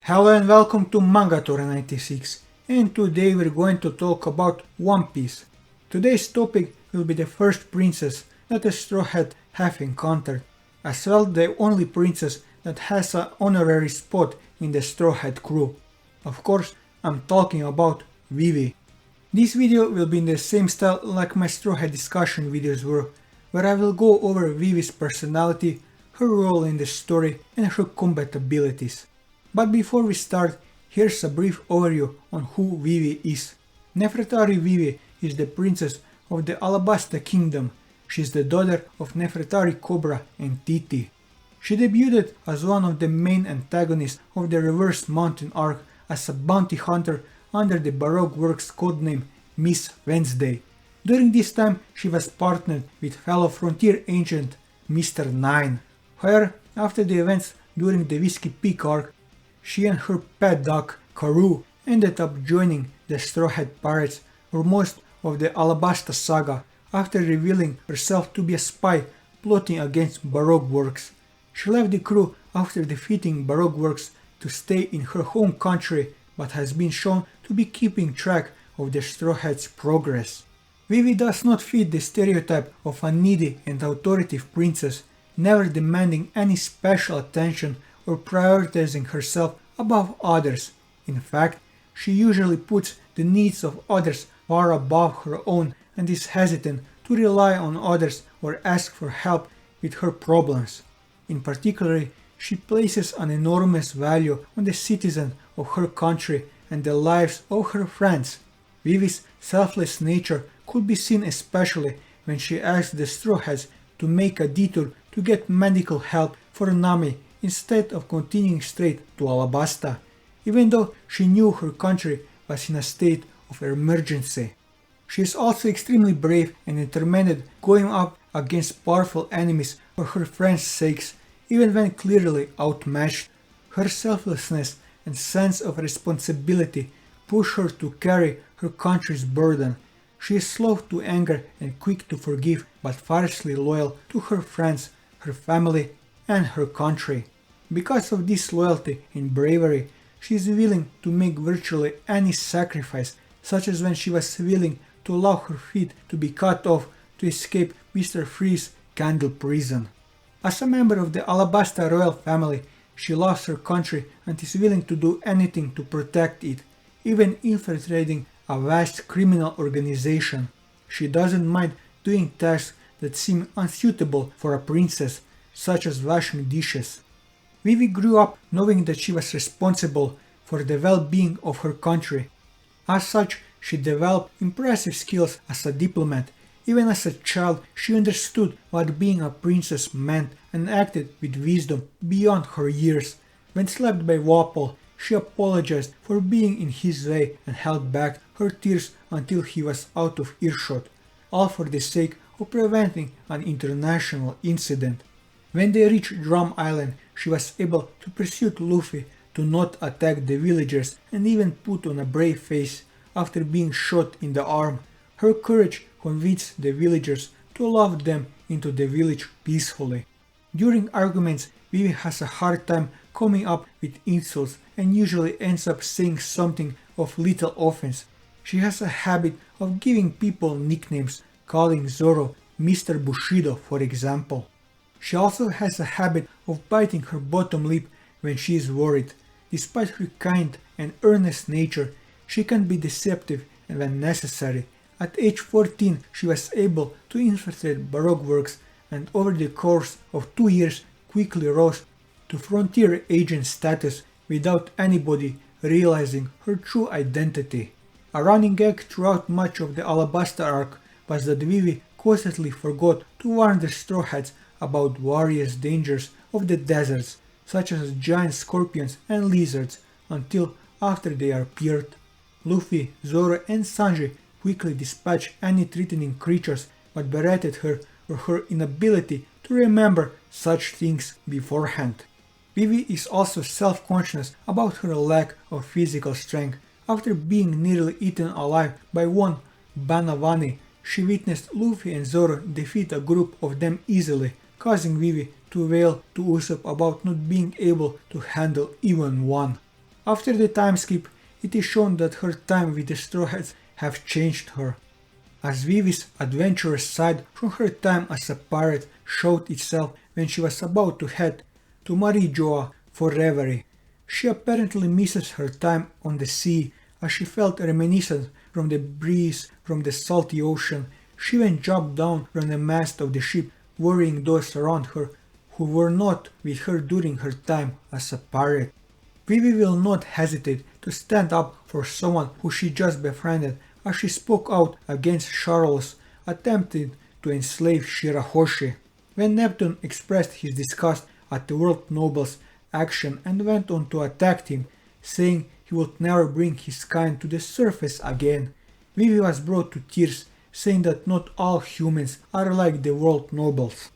Hello and welcome to Mangatory 96, and today we're going to talk about One Piece. Today's topic will be the first princess that a Straw Hat have encountered, as well the only princess that has an honorary spot in the Straw Hat crew. Of course, I'm talking about Vivi. This video will be in the same style like my Straw Hat discussion videos were, where I will go over Vivi's personality, her role in the story and her combat abilities. But before we start, here's a brief overview on who Vivi is. Nefertari Vivi is the princess of the Alabasta Kingdom. She is the daughter of Nefertari Cobra and Titi. She debuted as one of the main antagonists of the Reverse Mountain arc as a bounty hunter under the Baroque Works codename Miss Wednesday. During this time she was partnered with fellow frontier agent Mr. Nine. However, after the events during the Whiskey Peak arc, she and her pet dog, Karoo, ended up joining the Straw Hat Pirates for most of the Alabasta saga after revealing herself to be a spy plotting against Baroque Works. She left the crew after defeating Baroque Works to stay in her home country, but has been shown to be keeping track of the Straw Hat's progress. Vivi does not fit the stereotype of a needy and authoritative princess, never demanding any special attention or prioritizing herself above others. In fact, she usually puts the needs of others far above her own and is hesitant to rely on others or ask for help with her problems. In particular, she places an enormous value on the citizens of her country and the lives of her friends. Vivi's selfless nature could be seen especially when she asks the Straw Hats to make a detour to get medical help for Nami instead of continuing straight to Alabasta, even though she knew her country was in a state of emergency. She is also extremely brave and determined, going up against powerful enemies for her friends' sakes, even when clearly outmatched. Her selflessness and sense of responsibility push her to carry her country's burden. She is slow to anger and quick to forgive, but fiercely loyal to her friends, her family, and her country. Because of this loyalty and bravery, she is willing to make virtually any sacrifice, such as when she was willing to allow her feet to be cut off to escape Mr. Freeze's candle prison. As a member of the Alabasta royal family, she loves her country and is willing to do anything to protect it, even infiltrating a vast criminal organization. She doesn't mind doing tasks that seem unsuitable for a princess, such as washing dishes. Vivi grew up knowing that she was responsible for the well-being of her country. As such, she developed impressive skills as a diplomat. Even as a child, she understood what being a princess meant and acted with wisdom beyond her years. When slapped by Wapol, she apologized for being in his way and held back her tears until he was out of earshot, all for the sake of preventing an international incident. When they reached Drum Island, she was able to persuade Luffy to not attack the villagers and even put on a brave face after being shot in the arm. Her courage convinced the villagers to allow them into the village peacefully. During arguments, Vivi has a hard time coming up with insults and usually ends up saying something of little offense. She has a habit of giving people nicknames, calling Zoro Mr. Bushido, for example. She also has a habit of biting her bottom lip when she is worried. Despite her kind and earnest nature, she can be deceptive and when necessary. At age 14, she was able to infiltrate Baroque Works and over the course of 2 years quickly rose to frontier agent status without anybody realizing her true identity. A running gag throughout much of the Alabasta arc was that Vivi constantly forgot to warn the Straw Hats about various dangers of the deserts, such as giant scorpions and lizards, until after they appeared. Luffy, Zoro and Sanji quickly dispatched any threatening creatures, but berated her for her inability to remember such things beforehand. Vivi is also self-conscious about her lack of physical strength. After being nearly eaten alive by one Banavani, she witnessed Luffy and Zoro defeat a group of them easily, causing Vivi to wail to Usopp about not being able to handle even one. After the time skip, it is shown that her time with the Straw Hats have changed her, as Vivi's adventurous side from her time as a pirate showed itself when she was about to head to Marijoa for reverie. She apparently misses her time on the sea, as she felt reminiscent from the breeze from the salty ocean. She even jumped down from the mast of the ship, worrying those around her who were not with her during her time as a pirate. Vivi will not hesitate to stand up for someone who she just befriended, as she spoke out against Charles attempting to enslave Shirahoshi. When Neptune expressed his disgust at the world noble's action and went on to attack him, saying he would never bring his kind to the surface again, Vivi was brought to tears, saying that not all humans are like the world nobles.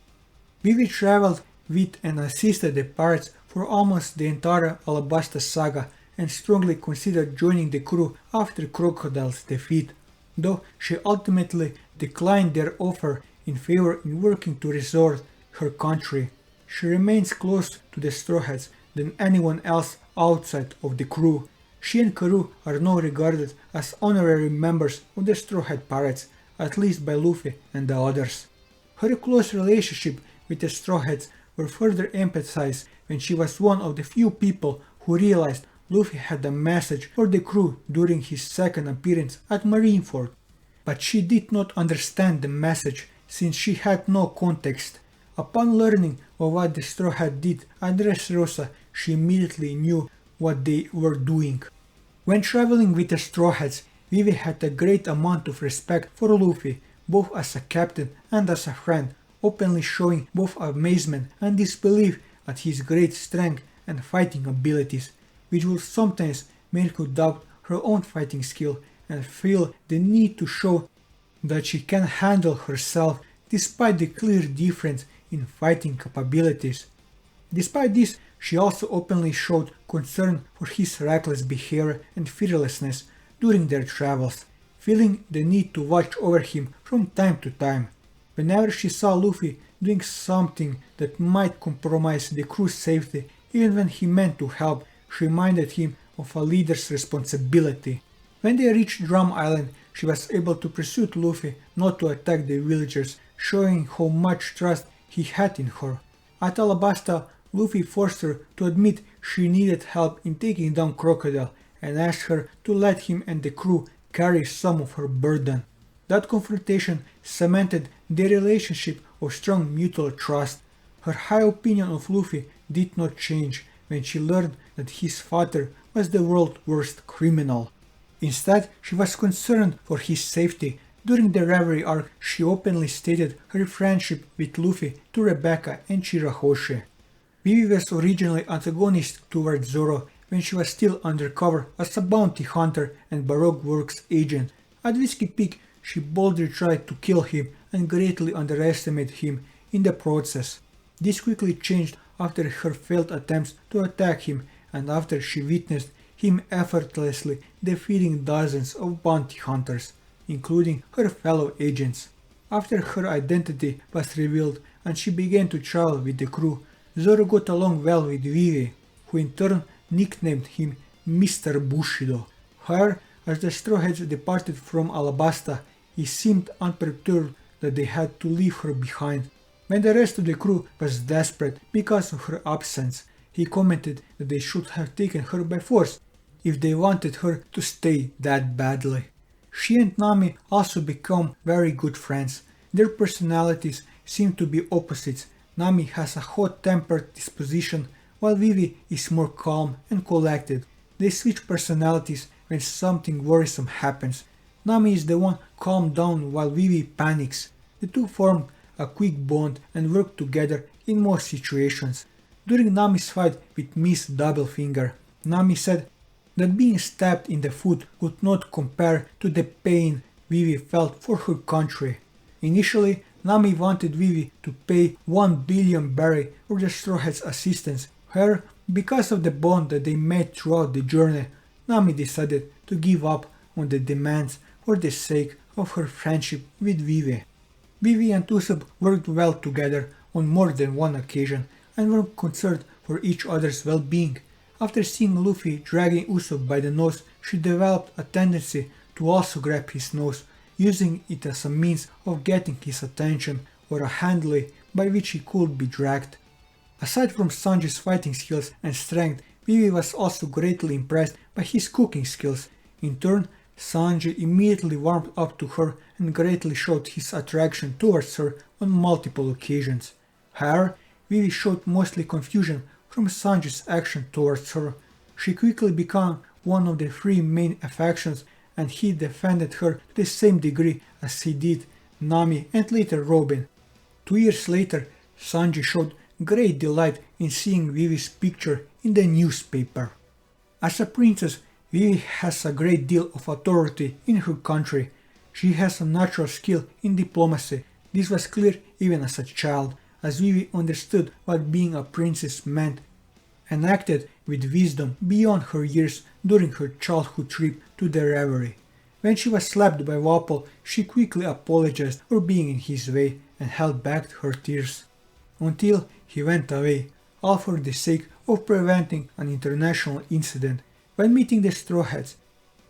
Vivi traveled with and assisted the pirates for almost the entire Alabasta saga and strongly considered joining the crew after Crocodile's defeat, though she ultimately declined their offer in favor in working to restore her country. She remains close to the Straw Hats than anyone else outside of the crew. She and Karoo are now regarded as honorary members of the Straw Hat Pirates, at least by Luffy and the others. Her close relationship with the Straw Hats were further emphasized when she was one of the few people who realized Luffy had a message for the crew during his second appearance at Marineford. But she did not understand the message since she had no context. Upon learning of what the Straw Hat did at Dressrosa, she immediately knew what they were doing. When traveling with the Straw Hats, Vivi had a great amount of respect for Luffy, both as a captain and as a friend, openly showing both amazement and disbelief at his great strength and fighting abilities, which would sometimes make her doubt her own fighting skill and feel the need to show that she can handle herself despite the clear difference in fighting capabilities. Despite this, she also openly showed concern for his reckless behavior and fearlessness during their travels, feeling the need to watch over him from time to time. Whenever she saw Luffy doing something that might compromise the crew's safety, even when he meant to help, she reminded him of a leader's responsibility. When they reached Drum Island, she was able to persuade Luffy not to attack the villagers, showing how much trust he had in her. At Alabasta, Luffy forced her to admit she needed help in taking down Crocodile and asked her to let him and the crew carry some of her burden. That confrontation cemented their relationship of strong mutual trust. Her high opinion of Luffy did not change when she learned that his father was the world's worst criminal. Instead, she was concerned for his safety. During the Reverie arc, she openly stated her friendship with Luffy to Rebecca and Shirahoshi. Vivi was originally antagonistic towards Zoro when she was still undercover as a bounty hunter and Baroque Works agent. At Whiskey Peak, she boldly tried to kill him and greatly underestimated him in the process. This quickly changed after her failed attempts to attack him and after she witnessed him effortlessly defeating dozens of bounty hunters, including her fellow agents. After her identity was revealed and she began to travel with the crew, Zoro got along well with Vivi, who in turn nicknamed him Mr. Bushido. However, as the Straw Hats departed from Alabasta, he seemed unperturbed that they had to leave her behind. When the rest of the crew was desperate because of her absence, he commented that they should have taken her by force if they wanted her to stay that badly. She and Nami also become very good friends. Their personalities seem to be opposites. Nami has a hot-tempered disposition, while Vivi is more calm and collected. They switch personalities when something worrisome happens. Nami is the one calmed down while Vivi panics. The two form a quick bond and work together in most situations. During Nami's fight with Miss Doublefinger, Nami said that being stabbed in the foot could not compare to the pain Vivi felt for her country. Initially, Nami wanted Vivi to pay 1 billion berry for the Straw Hats' assistance. However, because of the bond that they made throughout the journey, Nami decided to give up on the demands for the sake of her friendship with Vivi. Vivi and Usopp worked well together on more than one occasion and were concerned for each other's well-being. After seeing Luffy dragging Usopp by the nose, she developed a tendency to also grab his nose, using it as a means of getting his attention or a handle by which he could be dragged. Aside from Sanji's fighting skills and strength, Vivi was also greatly impressed by his cooking skills. In turn, Sanji immediately warmed up to her and greatly showed his attraction towards her on multiple occasions. However, Vivi showed mostly confusion from Sanji's action towards her. She quickly became one of the three main affections, and he defended her to the same degree as he did Nami and later Robin. 2 years later, Sanji showed great delight in seeing Vivi's picture in the newspaper. As a princess, Vivi has a great deal of authority in her country. She has a natural skill in diplomacy. This was clear even as a child, as Vivi understood what being a princess meant and acted with wisdom beyond her years during her childhood trip to the Reverie. When she was slapped by Wapol, she quickly apologized for being in his way and held back her tears, until he went away, all for the sake of preventing an international incident. When meeting the Straw Hats,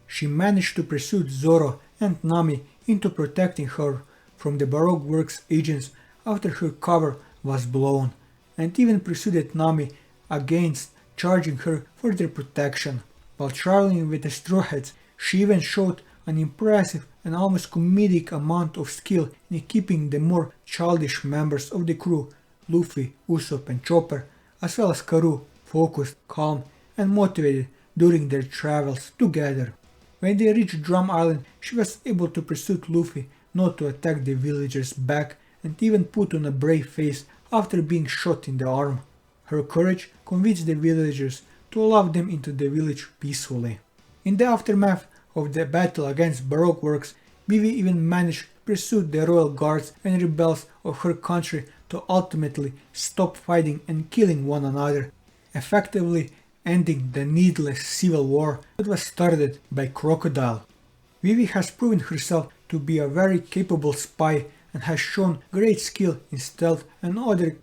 she managed to persuade Zoro and Nami into protecting her from the Baroque Works agents after her cover was blown, and even persuaded Nami against charging her for their protection. While traveling with the Straw Hats, she even showed an impressive and almost comedic amount of skill in keeping the more childish members of the crew, Luffy, Usopp and Chopper, as well as Karoo, focused, calm and motivated during their travels together. When they reached Drum Island, she was able to persuade Luffy not to attack the villagers back and even put on a brave face after being shot in the arm. Her courage convinced the villagers to allow them into the village peacefully. In the aftermath of the battle against Baroque Works, Vivi even managed to persuade the royal guards and rebels of her country to ultimately stop fighting and killing one another, effectively ending the needless civil war that was started by Crocodile. Vivi has proven herself to be a very capable spy and has shown great skill in stealth and other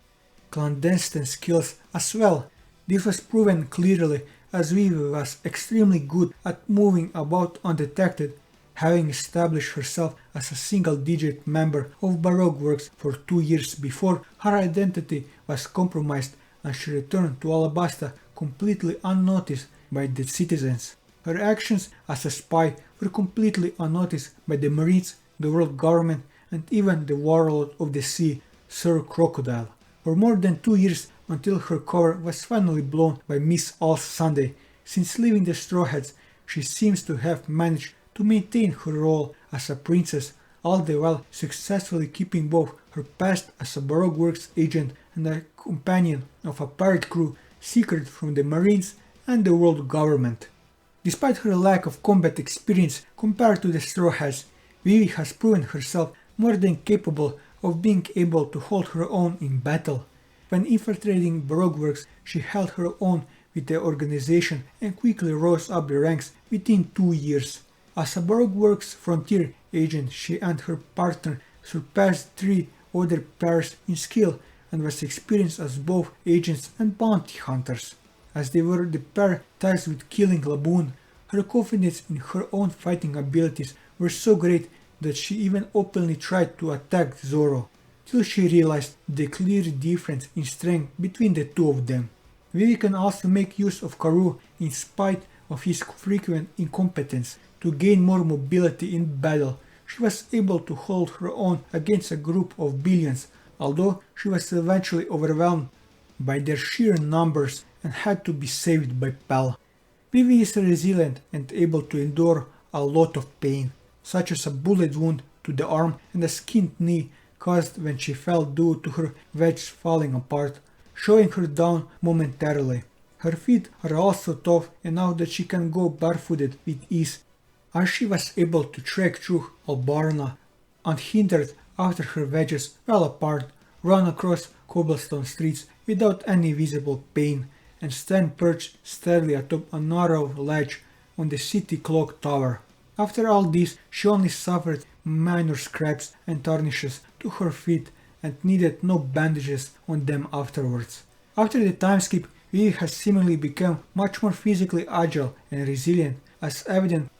clandestine skills as well. This was proven clearly as Vivi was extremely good at moving about undetected, having established herself as a single-digit member of Baroque Works for 2 years before her identity was compromised and she returned to Alabasta completely unnoticed by the citizens. Her actions as a spy were completely unnoticed by the Marines, the world government, and even the warlord of the sea, Sir Crocodile. For more than 2 years until her cover was finally blown by Miss All Sunday. Since leaving the Straw Hats, she seems to have managed to maintain her role as a princess, all the while successfully keeping both her past as a Baroque Works agent and a companion of a pirate crew secret from the Marines and the world government. Despite her lack of combat experience compared to the Straw Hats, Vivi has proven herself more than capable of being able to hold her own in battle. When infiltrating Baroque Works, she held her own with the organization and quickly rose up the ranks within 2 years. As a Baroque Works frontier agent, she and her partner surpassed 3 other pairs in skill and was experienced as both agents and bounty hunters. As they were the pair tasked with killing Laboon, her confidence in her own fighting abilities were so great that she even openly tried to attack Zoro, till she realized the clear difference in strength between the two of them. Vivi can also make use of Karoo in spite of his frequent incompetence. To gain more mobility in battle, she was able to hold her own against a group of billions, although she was eventually overwhelmed by their sheer numbers and had to be saved by Pell. Vivi is resilient and able to endure a lot of pain, such as a bullet wound to the arm and a skinned knee caused when she fell due to her wedge falling apart, showing her down momentarily. Her feet are also tough enough that she can go barefooted with ease, as she was able to trek through Albarna unhindered after her wedges fell apart, run across cobblestone streets without any visible pain, and stand perched steadily atop a narrow ledge on the city clock tower. After all this, she only suffered minor scrapes and tarnishes to her feet and needed no bandages on them afterwards. After the time skip, Vivi has seemingly become much more physically agile and resilient, as evident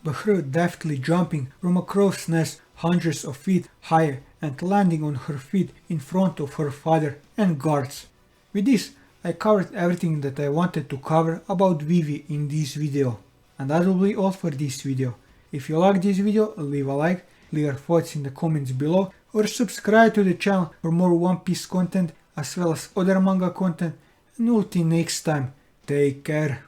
by her deftly jumping from a crow's nest hundreds of feet higher and landing on her feet in front of her father and guards. With this, I covered everything that I wanted to cover about Vivi in this video. And that will be all for this video. If you like this video, leave a like, leave your thoughts in the comments below, or subscribe to the channel for more One Piece content as well as other manga content, and until next time, take care.